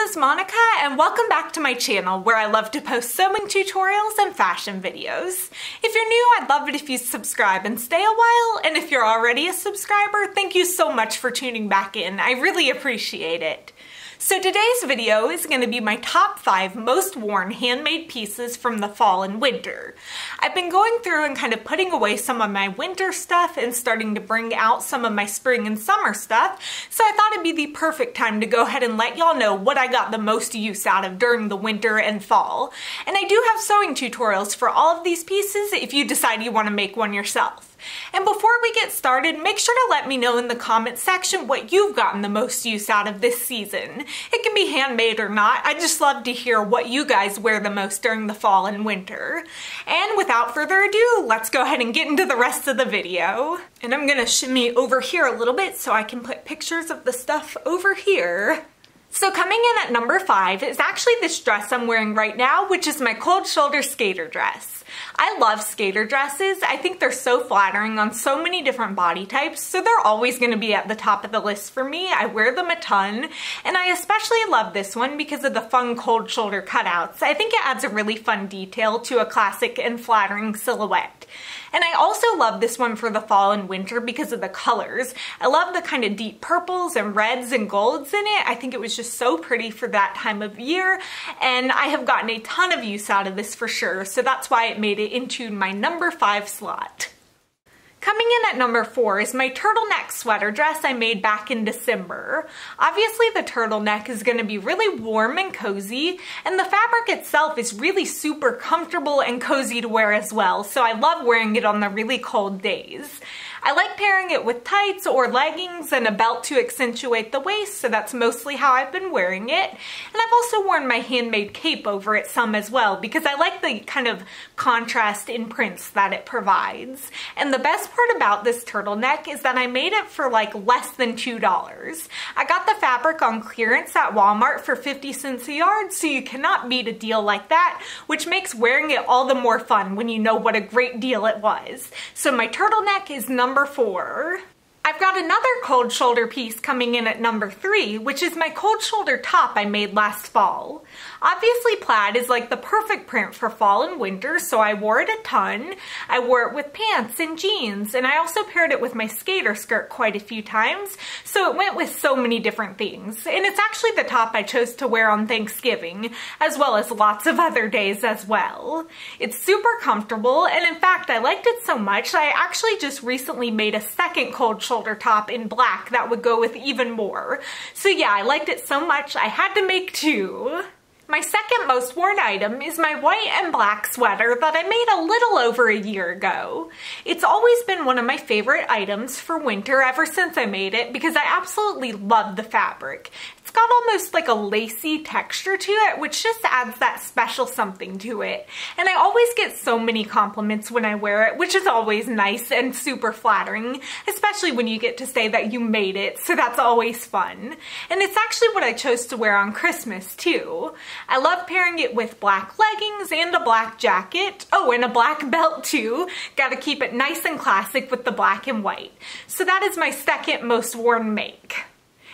is Monica and welcome back to my channel where I love to post sewing tutorials and fashion videos. If you're new, I'd love it if you subscribe and stay a while, and if you're already a subscriber, thank you so much for tuning back in. I really appreciate it. So today's video is going to be my top 5 most worn handmade pieces from the fall and winter. I've been going through and kind of putting away some of my winter stuff and starting to bring out some of my spring and summer stuff, so I thought it'd be the perfect time to go ahead and let y'all know what I got the most use out of during the winter and fall. And I do have sewing tutorials for all of these pieces if you decide you want to make one yourself. And before we get started, make sure to let me know in the comments section what you've gotten the most use out of this season. It can be handmade or not. I just love to hear what you guys wear the most during the fall and winter. And without further ado, let's go ahead and get into the rest of the video. And I'm gonna shimmy over here a little bit so I can put pictures of the stuff over here. So coming in at number 5 is actually this dress I'm wearing right now, which is my cold shoulder skater dress. I love skater dresses. I think they're so flattering on so many different body types, so they're always going to be at the top of the list for me. I wear them a ton, and I especially love this one because of the fun cold shoulder cutouts. I think it adds a really fun detail to a classic and flattering silhouette. And I also love this one for the fall and winter because of the colors. I love the kind of deep purples and reds and golds in it. I think it was just so pretty for that time of year, and I have gotten a ton of use out of this for sure, so that's why it made it into my number 5 slot. Coming in at number 4 is my turtleneck sweater dress I made back in December. Obviously the turtleneck is going to be really warm and cozy, and the fabric itself is really super comfortable and cozy to wear as well, so I love wearing it on the really cold days. I like pairing it with tights or leggings and a belt to accentuate the waist, so that's mostly how I've been wearing it. And I've also worn my handmade cape over it some as well because I like the kind of contrast in prints that it provides. And the best part about this turtleneck is that I made it for like less than $2. I got the fabric on clearance at Walmart for 50 cents a yard, so you cannot beat a deal like that, which makes wearing it all the more fun when you know what a great deal it was. So my turtleneck is number 4. I've got another cold shoulder piece coming in at number 3, which is my cold shoulder top I made last fall. Obviously plaid is like the perfect print for fall and winter, so I wore it a ton. I wore it with pants and jeans, and I also paired it with my skater skirt quite a few times, so it went with so many different things. And it's actually the top I chose to wear on Thanksgiving, as well as lots of other days as well. It's super comfortable, and in fact I liked it so much I actually just recently made a second cold shoulder top in black that would go with even more. So yeah, I liked it so much I had to make 2. My second most worn item is my white and black sweater that I made a little over a year ago. It's always been one of my favorite items for winter ever since I made it because I absolutely love the fabric. It's got almost like a lacy texture to it, which just adds that special something to it. And I always get so many compliments when I wear it, which is always nice and super flattering, especially when you get to say that you made it, so that's always fun. And it's actually what I chose to wear on Christmas too. I love pairing it with black leggings and a black jacket. Oh, and a black belt too. Gotta keep it nice and classic with the black and white. So that is my second most worn make.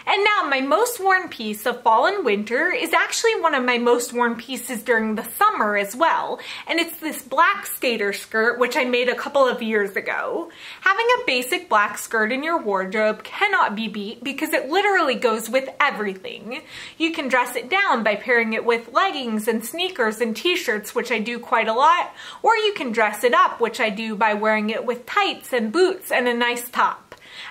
And now my most worn piece of fall and winter is actually one of my most worn pieces during the summer as well, and it's this black skater skirt which I made a couple of years ago. Having a basic black skirt in your wardrobe cannot be beat because it literally goes with everything. You can dress it down by pairing it with leggings and sneakers and t-shirts, which I do quite a lot, or you can dress it up, which I do by wearing it with tights and boots and a nice top.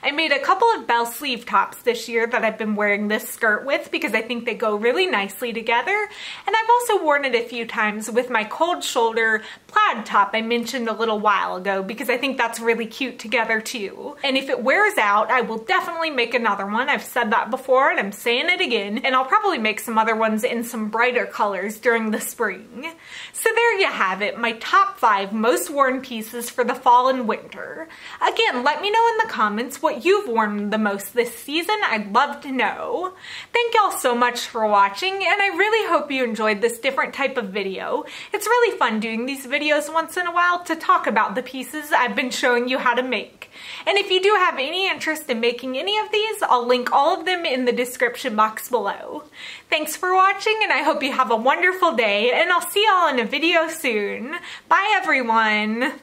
I made a couple of bell sleeve tops this year that I've been wearing this skirt with because I think they go really nicely together, and I've also worn it a few times with my cold shoulder plaid top I mentioned a little while ago because I think that's really cute together too. And if it wears out, I will definitely make another one. I've said that before and I'm saying it again, and I'll probably make some other ones in some brighter colors during the spring. So there you have it, my top 5 most worn pieces for the fall and winter. Again, let me know in the comments what what you've worn the most this season. I'd love to know. Thank y'all so much for watching, and I really hope you enjoyed this different type of video. It's really fun doing these videos once in a while to talk about the pieces I've been showing you how to make. And if you do have any interest in making any of these, I'll link all of them in the description box below. Thanks for watching, and I hope you have a wonderful day, and I'll see y'all in a video soon. Bye everyone!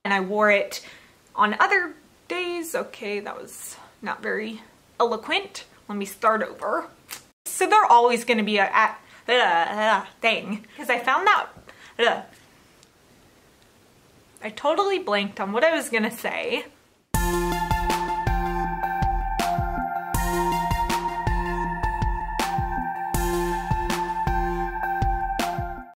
And I wore it on other days. Okay, that was not very eloquent. Let me start over. So they're always going to be a thing, because I found that I totally blanked on what I was going to say.